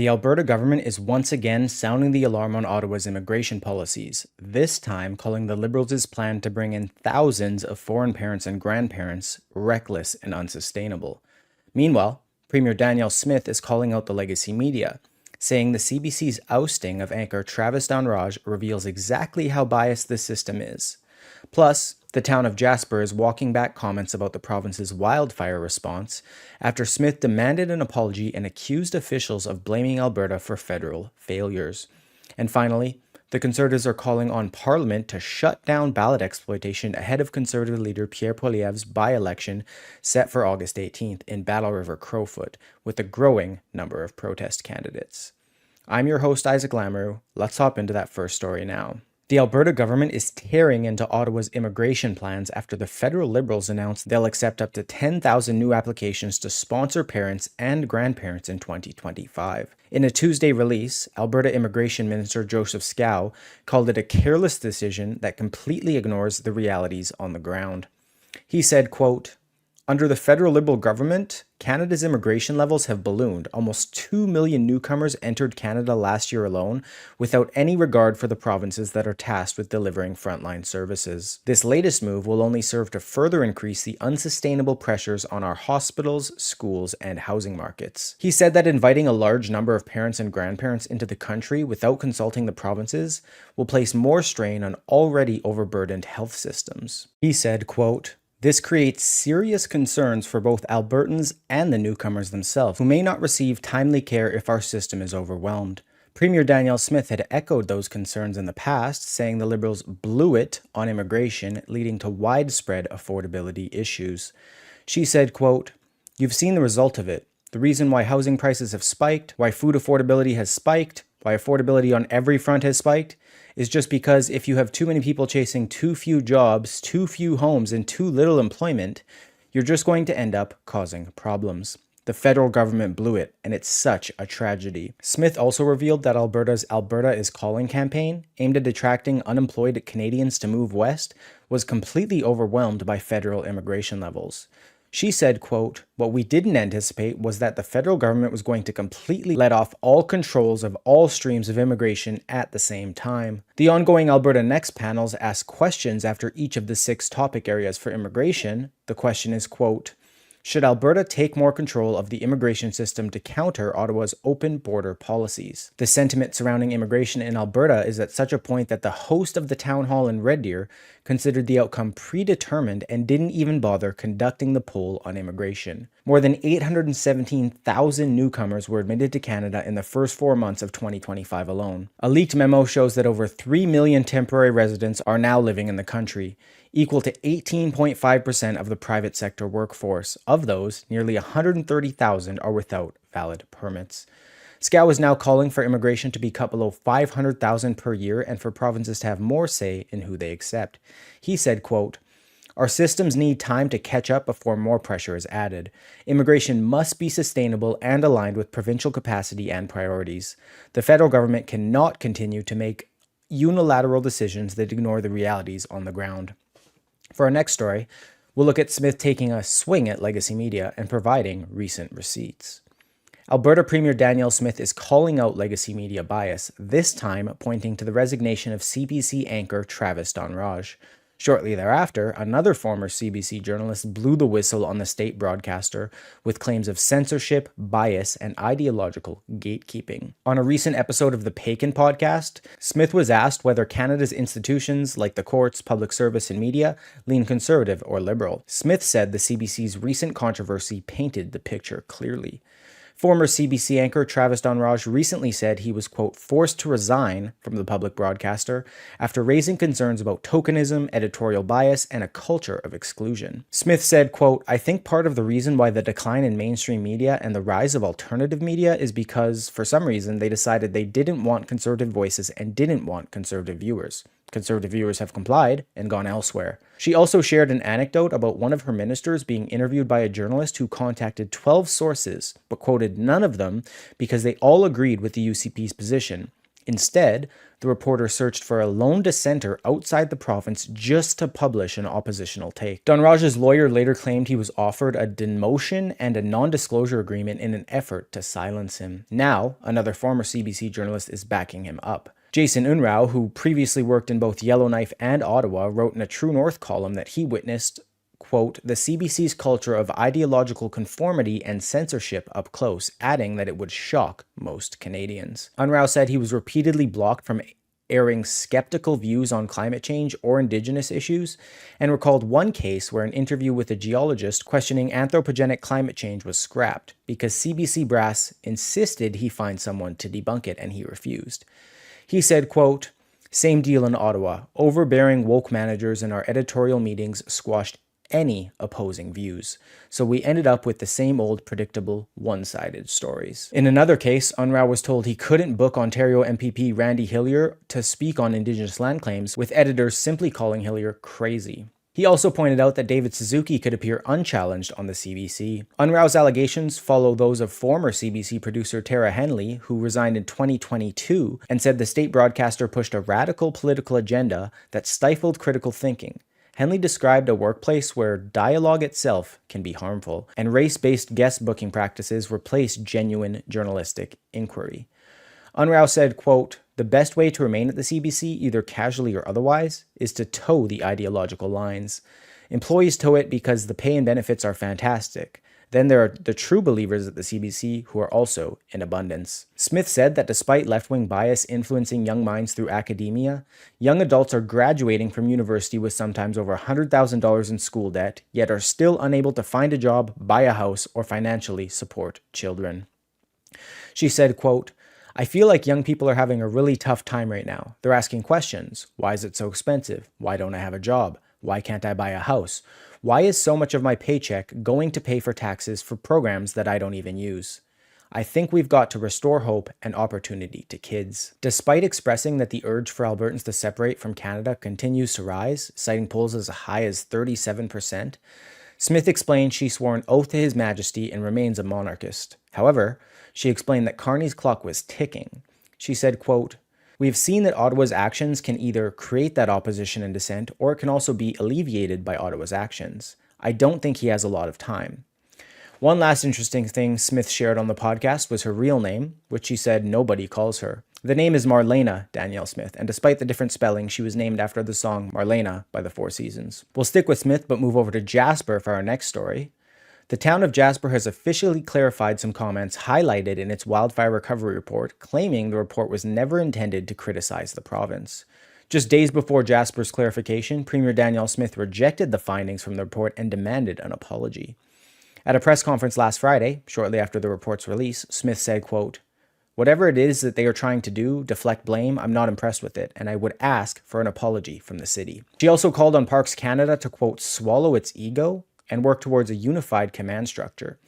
The Alberta government is once again sounding the alarm on Ottawa's immigration policies, this time calling the Liberals' plan to bring in thousands of foreign parents and grandparents reckless and unsustainable. Meanwhile, Premier Danielle Smith is calling out the legacy media, saying the CBC's ousting of anchor Travis Dhanraj reveals exactly how biased this system is. Plus, the town of Jasper is walking back comments about the province's wildfire response after Smith demanded an apology and accused officials of blaming Alberta for federal failures. And finally, the Conservatives are calling on Parliament to shut down ballot exploitation ahead of Conservative Leader Pierre Poilievre's by-election set for August 18th in Battle River Crowfoot, with a growing number of protest candidates. I'm your host, Isaac Lamoureux. Let's hop into that first story now. The Alberta government is tearing into Ottawa's immigration plans after the federal Liberals announced they'll accept up to 10,000 new applications to sponsor parents and grandparents in 2025. In a Tuesday release, Alberta Immigration Minister Joseph Schow called it a careless decision that completely ignores the realities on the ground. He said, quote, "Under the federal Liberal government, Canada's immigration levels have ballooned. Almost 2 million newcomers entered Canada last year alone, without any regard for the provinces that are tasked with delivering frontline services. This latest move will only serve to further increase the unsustainable pressures on our hospitals, schools, and housing markets." He said that inviting a large number of parents and grandparents into the country without consulting the provinces will place more strain on already overburdened health systems. He said, quote, "This creates serious concerns for both Albertans and the newcomers themselves, who may not receive timely care if our system is overwhelmed." Premier Danielle Smith had echoed those concerns in the past, saying the Liberals blew it on immigration, leading to widespread affordability issues. She said, quote, "You've seen the result of it. The reason why housing prices have spiked, why food affordability has spiked, why affordability on every front has spiked, is just because if you have too many people chasing too few jobs, too few homes, and too little employment, you're just going to end up causing problems. The federal government blew it, and it's such a tragedy." Smith also revealed that Alberta's Alberta is Calling campaign, aimed at attracting unemployed Canadians to move west, was completely overwhelmed by federal immigration levels. She said, quote, "What we didn't anticipate was that the federal government was going to completely let off all controls of all streams of immigration at the same time." The ongoing Alberta Next panels ask questions after each of the 6 topic areas for immigration. The question is, quote, "Should Alberta take more control of the immigration system to counter Ottawa's open border policies?" The sentiment surrounding immigration in Alberta is at such a point that the host of the town hall in Red Deer considered the outcome predetermined and didn't even bother conducting the poll on immigration. More than 817,000 newcomers were admitted to Canada in the first 4 months of 2025 alone. A leaked memo shows that over 3 million temporary residents are now living in the country, equal to 18.5% of the private sector workforce. Of those, nearly 130,000 are without valid permits. Schow is now calling for immigration to be cut below 500,000 per year and for provinces to have more say in who they accept. He said, quote, "Our systems need time to catch up before more pressure is added. Immigration must be sustainable and aligned with provincial capacity and priorities. The federal government cannot continue to make unilateral decisions that ignore the realities on the ground." For our next story, we'll look at Smith taking a swing at legacy media and providing recent receipts. Alberta Premier Danielle Smith is calling out legacy media bias, this time pointing to the resignation of CBC anchor Travis Dhanraj. Shortly thereafter, another former CBC journalist blew the whistle on the state broadcaster with claims of censorship, bias, and ideological gatekeeping. On a recent episode of the Pagan podcast, Smith was asked whether Canada's institutions, like the courts, public service, and media, lean conservative or liberal. Smith said the CBC's recent controversy painted the picture clearly. Former CBC anchor Travis Dhanraj recently said he was, quote, "forced to resign" from the public broadcaster after raising concerns about tokenism, editorial bias, and a culture of exclusion. Smith said, quote, "I think part of the reason why the decline in mainstream media and the rise of alternative media is because, for some reason, they decided they didn't want conservative voices and didn't want conservative viewers. Conservative viewers have complied and gone elsewhere." She also shared an anecdote about one of her ministers being interviewed by a journalist who contacted 12 sources, but quoted none of them because they all agreed with the UCP's position. Instead, the reporter searched for a lone dissenter outside the province just to publish an oppositional take. Dhanraj's lawyer later claimed he was offered a demotion and a non-disclosure agreement in an effort to silence him. Now, another former CBC journalist is backing him up. Jason Unruh, who previously worked in both Yellowknife and Ottawa, wrote in a True North column that he witnessed, quote, the CBC's culture of ideological conformity and censorship up close, adding that it would shock most Canadians. Unruh said he was repeatedly blocked from airing skeptical views on climate change or Indigenous issues, and recalled one case where an interview with a geologist questioning anthropogenic climate change was scrapped because CBC brass insisted he find someone to debunk it, and he refused. He said, quote, same deal in Ottawa. Overbearing woke managers in our editorial meetings squashed any opposing views. So we ended up with the same old predictable one-sided stories. In another case, Unruh was told he couldn't book Ontario MPP Randy Hillier to speak on Indigenous land claims, with editors simply calling Hillier crazy. He also pointed out that David Suzuki could appear unchallenged on the CBC. Unruh's allegations follow those of former CBC producer Tara Henley, who resigned in 2022 and said the state broadcaster pushed a radical political agenda that stifled critical thinking. Henley described a workplace where dialogue itself can be harmful, and race-based guest booking practices replace genuine journalistic inquiry. Unruh said, quote, the best way to remain at the CBC, either casually or otherwise, is to toe the ideological lines. Employees toe it because the pay and benefits are fantastic. Then there are the true believers at the CBC who are also in abundance. Smith said that despite left-wing bias influencing young minds through academia, young adults are graduating from university with sometimes over $100,000 in school debt, yet are still unable to find a job, buy a house, or financially support children. She said, quote, I feel like young people are having a really tough time right now. They're asking questions. Why is it so expensive? Why don't I have a job? Why can't I buy a house? Why is so much of my paycheck going to pay for taxes for programs that I don't even use? I think we've got to restore hope and opportunity to kids. Despite expressing that the urge for Albertans to separate from Canada continues to rise, citing polls as high as 37%, Smith explained she swore an oath to His Majesty and remains a monarchist. However, she explained that Carney's clock was ticking. She said, quote, we have seen that Ottawa's actions can either create that opposition and dissent, or it can also be alleviated by Ottawa's actions. I don't think he has a lot of time. One last interesting thing Smith shared on the podcast was her real name, which she said nobody calls her. The name is Marlena Danielle Smith, and despite the different spelling, she was named after the song Marlena by the Four Seasons. We'll stick with Smith, but move over to Jasper for our next story. The town of Jasper has officially clarified some comments highlighted in its wildfire recovery report, claiming the report was never intended to criticize the province. Just days before Jasper's clarification, Premier Danielle Smith rejected the findings from the report and demanded an apology. At a press conference last Friday, shortly after the report's release, Smith said, quote, whatever it is that they are trying to do, deflect blame, I'm not impressed with it, and I would ask for an apology from the city. She also called on Parks Canada to, quote, swallow its ego and work towards a unified command structure.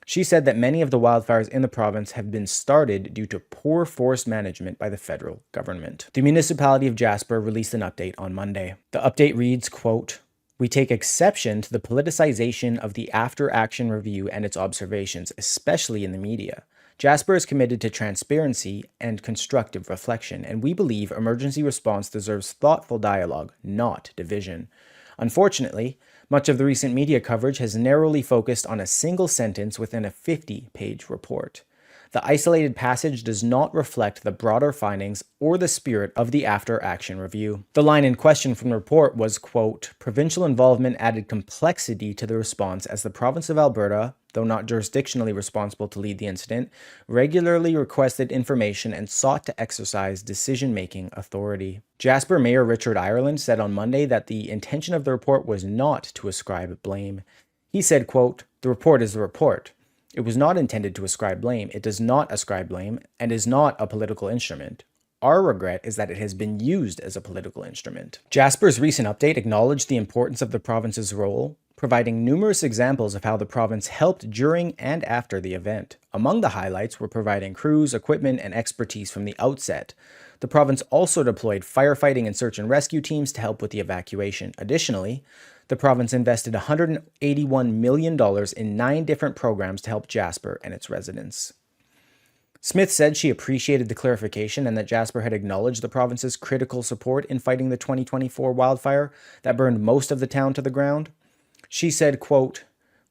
She said that many of the wildfires in the province have been started due to poor forest management by the federal government. The municipality of Jasper released an update on Monday. The update reads, quote, we take exception to the politicization of the after-action review and its observations, especially in the media. Jasper is committed to transparency and constructive reflection, and we believe emergency response deserves thoughtful dialogue, not division. Unfortunately, much of the recent media coverage has narrowly focused on a single sentence within a 50-page report. The isolated passage does not reflect the broader findings or the spirit of the after-action review. The line in question from the report was, quote, provincial involvement added complexity to the response as the province of Alberta, though not jurisdictionally responsible to lead the incident, regularly requested information and sought to exercise decision-making authority. Jasper Mayor Richard Ireland said on Monday that the intention of the report was not to ascribe blame. He said, quote, the report is the report. It was not intended to ascribe blame. It does not ascribe blame and is not a political instrument. Our regret is that it has been used as a political instrument. Jasper's recent update acknowledged the importance of the province's role, providing numerous examples of how the province helped during and after the event. Among the highlights were providing crews, equipment, and expertise from the outset. The province also deployed firefighting and search and rescue teams to help with the evacuation. Additionally, the province invested $181 million in 9 different programs to help Jasper and its residents. Smith said she appreciated the clarification and that Jasper had acknowledged the province's critical support in fighting the 2024 wildfire that burned most of the town to the ground. She said, quote,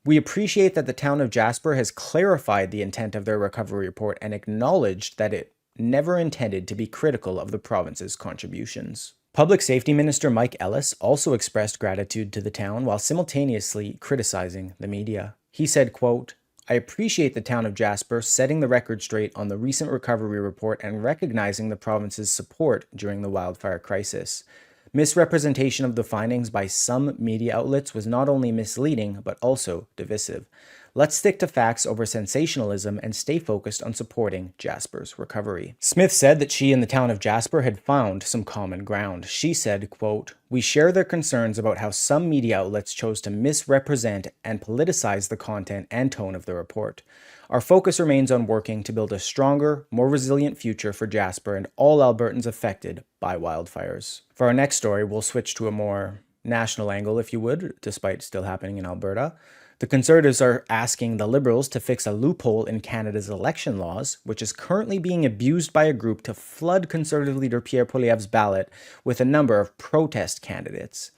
"We appreciate that the town of Jasper has clarified the intent of their recovery report and acknowledged that it never intended to be critical of the province's contributions." Public Safety Minister Mike Ellis also expressed gratitude to the town while simultaneously criticizing the media. He said, quote, "I appreciate the town of Jasper setting the record straight on the recent recovery report and recognizing the province's support during the wildfire crisis. Misrepresentation of the findings by some media outlets was not only misleading, but also divisive. Let's stick to facts over sensationalism and stay focused on supporting Jasper's recovery." Smith said that she and the town of Jasper had found some common ground. She said, quote, "We share their concerns about how some media outlets chose to misrepresent and politicize the content and tone of the report. Our focus remains on working to build a stronger, more resilient future for Jasper and all Albertans affected by wildfires." For our next story, we'll switch to a more national angle, if you would, despite still happening in Alberta. The Conservatives are asking the Liberals to fix a loophole in Canada's election laws, which is currently being abused by a group to flood Conservative Leader Pierre Poilievre's ballot with a number of protest candidates.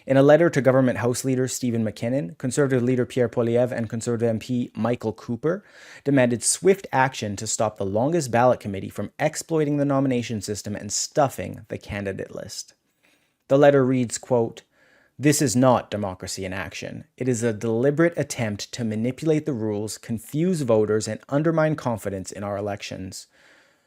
In a letter to Government House Leader Stephen McKinnon, Conservative Leader Pierre Poilievre and Conservative MP Michael Cooper demanded swift action to stop the longest ballot committee from exploiting the nomination system and stuffing the candidate list. The letter reads, quote, "This is not democracy in action. It is a deliberate attempt to manipulate the rules, confuse voters, and undermine confidence in our elections."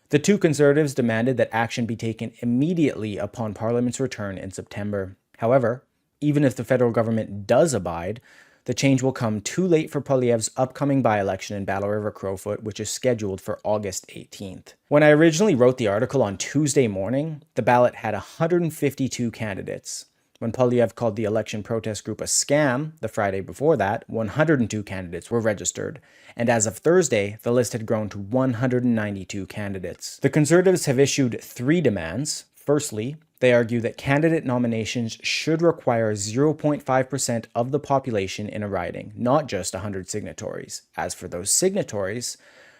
The two Conservatives demanded that action be taken immediately upon Parliament's return in September. However, even if the federal government does abide, the change will come too late for Poilievre's upcoming by-election in Battle River Crowfoot, which is scheduled for August 18th. When I originally wrote the article on Tuesday morning, the ballot had 152 candidates. When Poilievre called the election protest group a scam the Friday before that, 102 candidates were registered, and as of Thursday, the list had grown to 192 candidates. The Conservatives have issued 3 demands. Firstly, they argue that candidate nominations should require 0.5% of the population in a riding, not just 100 signatories. As for those signatories,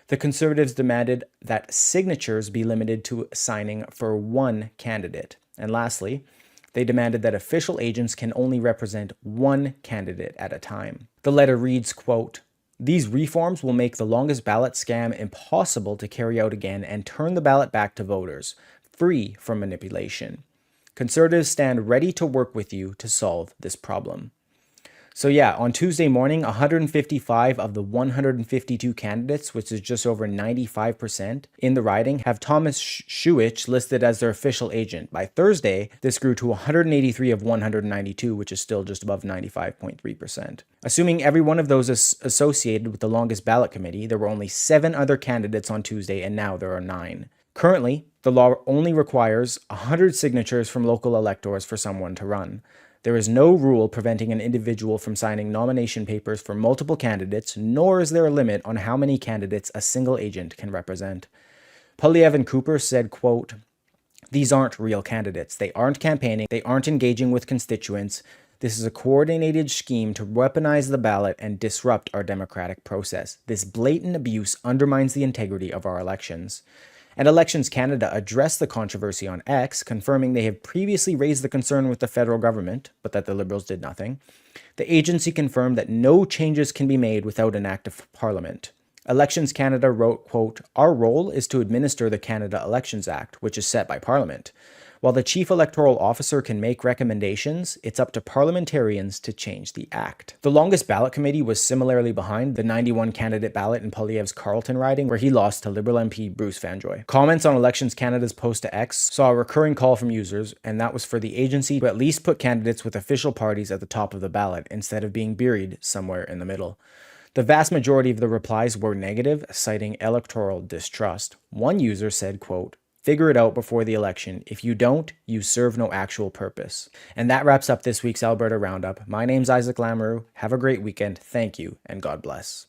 the Conservatives demanded that signatures be limited to signing for 1 candidate. And lastly, they demanded that official agents can only represent 1 candidate at a time. The letter reads, quote, "These reforms will make the longest ballot scam impossible to carry out again and turn the ballot back to voters, free from manipulation. Conservatives stand ready to work with you to solve this problem." So yeah, on Tuesday morning, 155 of the 152 candidates, which is just over 95% in the riding, have Thomas Schuich listed as their official agent. By Thursday, this grew to 183 of 192, which is still just above 95.3%. Assuming every one of those is associated with the longest ballot committee, there were only 7 other candidates on Tuesday, and now there are 9. Currently, the law only requires 100 signatures from local electors for someone to run. There is no rule preventing an individual from signing nomination papers for multiple candidates, nor is there a limit on how many candidates a single agent can represent. Poilievre and Cooper said, quote, "These aren't real candidates. They aren't campaigning. They aren't engaging with constituents. This is a coordinated scheme to weaponize the ballot and disrupt our democratic process. This blatant abuse undermines the integrity of our elections." And Elections Canada addressed the controversy on X, confirming they had previously raised the concern with the federal government, but that the Liberals did nothing. The agency confirmed that no changes can be made without an act of Parliament. Elections Canada wrote, quote, "Our role is to administer the Canada Elections Act, which is set by Parliament. While the Chief Electoral Officer can make recommendations, it's up to parliamentarians to change the act." The longest ballot committee was similarly behind the 91 candidate ballot in Poilievre's Carleton riding, where he lost to Liberal MP Bruce Vanjoy. Comments on Elections Canada's post to X saw a recurring call from users, and that was for the agency to at least put candidates with official parties at the top of the ballot instead of being buried somewhere in the middle. The vast majority of the replies were negative, citing electoral distrust. One user said, quote, "Figure it out before the election. If you don't, you serve no actual purpose." And that wraps up this week's Alberta Roundup. My name's Isaac Lamoureux. Have a great weekend. Thank you, and God bless.